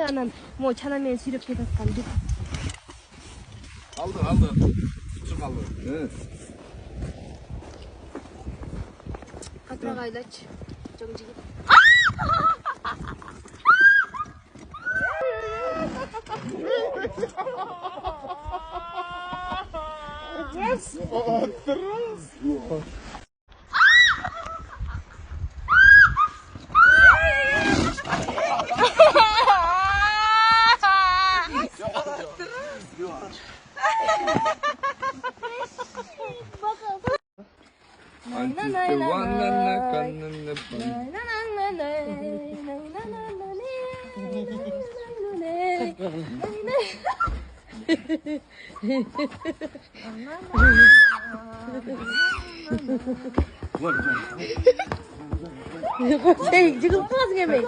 차나는 뭐 차나면 수렵게 됐던데. Aldı. Küçük aldı. Evet. Katrağa aylaç. Çok ciddi. Hey, 지금 뿌가서 개매.